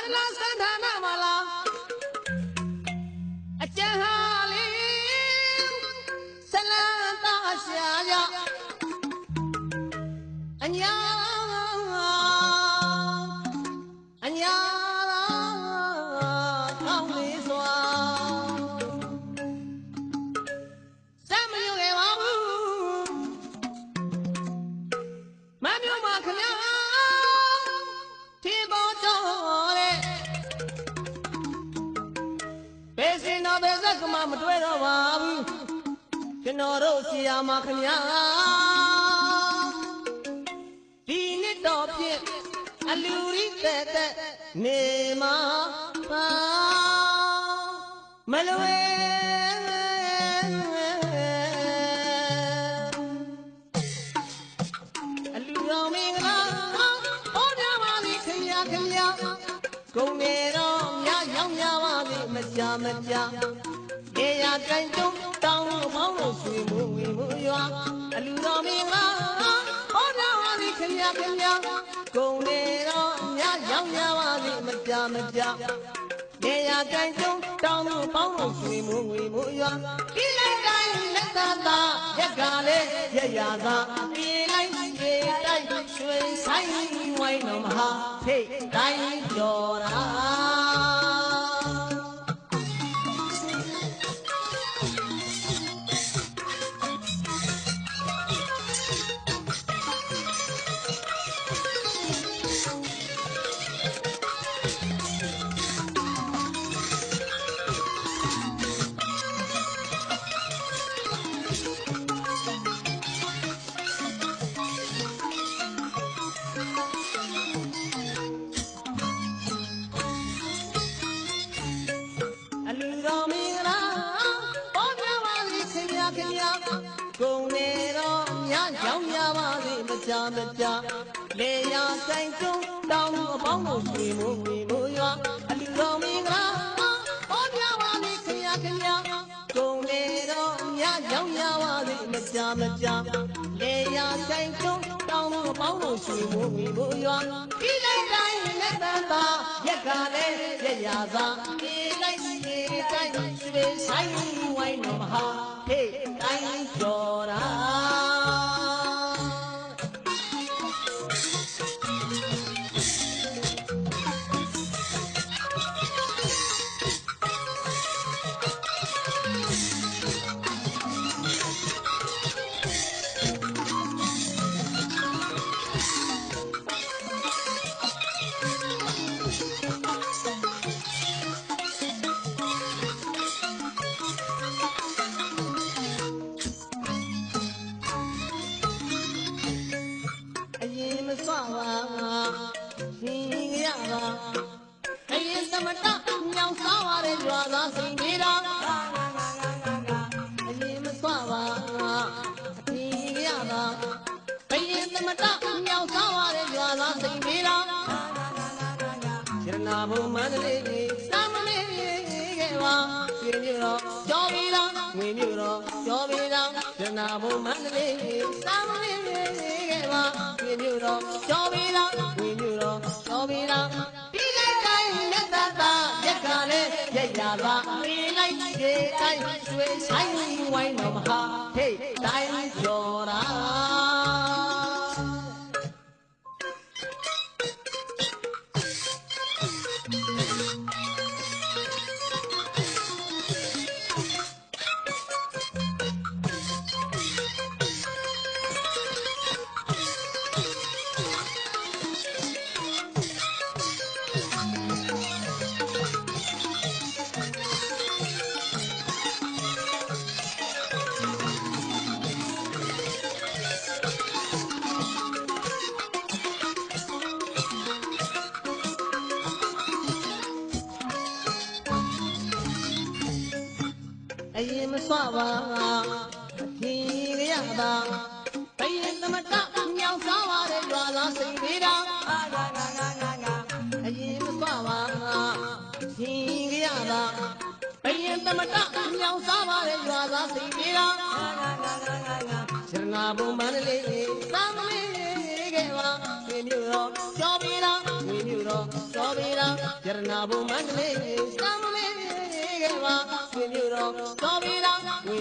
Mandala Santana Mala Achahali Salata Shaya Anyaမတွေ့တော့ပါဘူးကျွန်တော်တို့ဆီယာမခင်ဗျာဒီနှစ်တော့ဖြင့်အလူရီတဲ့နေမှာပါမလွယ်အလူတော်မင်္ဂလာဟောကြပါလိခင်ဗျာကုန်နေတော့ညရောက်ကြပါလိမကြနေရတိုင်းတုံးတောင်းလို့ဖောင်းလို့ရွှေမိုးဝေမိုးရွာအလူတော်မင်္ဂလာဟောကြပါလိခင်ဗျာကုန်နေတော့ညရောက်ကြပါလိမကြနေရတိုင်းတုံးတောင်းလို့ဖောင်းလို့ရွှေမိုးဝေမိုးရွာဒီလိုက်တိုင်းလက်သာရက်ကလေးရရသာဒီလိုက်ဒီတိုင်းရွှေဆိုင်ဝိုင်းတော်မဟာထိတ်တိုင်းကျော်တာကုန်နေတော့ညကြောင်ရပါစေမကြလေယာဆိုင်ကျုံတောင်းအပေါင်းကိုရွှေမိုးဝေမိုးရွာအလူတော်မင်္ဂလာဟောပြပါလိခင်ဗျာကုန်နေတော့ညကြောင်ရပါစေမကြလေယာဆိုင်ကျုံတောင်းအပေါင်းကိုရွှေမိုးဝေမိုးရွာဒီလိုက်တိုင်းလက်သာရက်ကလေးရရသာဒီလိုက်ဒီတိုင်းရွှေဆိုင်ဝိုင်းတော်မဟာဟေးတိုင်းကျော်တာသမတမြောင်စားပါတဲ့ရွာသားစိန်သေးတာအရင်မစွာပါအထင်ရတာဘယင်သမတမြောင်စားပါတဲ့ရွာသားစိန်သေးတာရတနာဘုံမန္တလေးစမ်းမလေးခဲ့ပါရွှေမြို့တော်ကျော်ပြီးတော့ငွေမြို့တော်ကျော်ပြီးတော့ရတနာဘုံမန္တလေးစမ်းမလေးခဲ့ပါရွှေမြို့တော်ကျော်ပြီးတော့ငွေမြို့တော်ကျော်ပြီးတော့ရက်ကလေးရရပါမေးလိုက်ဒီတိုင်းရွှေဆိုင်ဝိုင်းတော်မဟာဟေးတိုင်းကျော်တာအရင်မစွာပါအထင်ရတာဘယင်သမတမြောင်စားပါတဲ့ရွာသားစိန်သေးတာအရင်မစွာပါအထင်ရတာဘယင်သမတမြောင်စားပါတဲ့ရွာသားစိန်သေးတာရတနာဘုံမန္တလေးစမ်းမလေးခဲ့ပါရွှေမြို့တော်ကျော်ပြီးတော့ငွေမြို့တော်ကျော် တော်ပြီလားရတနာဘုံမန္တလေးစံမလေးကပါဆွေမျိုးတော်တော်ပြီလားဝိ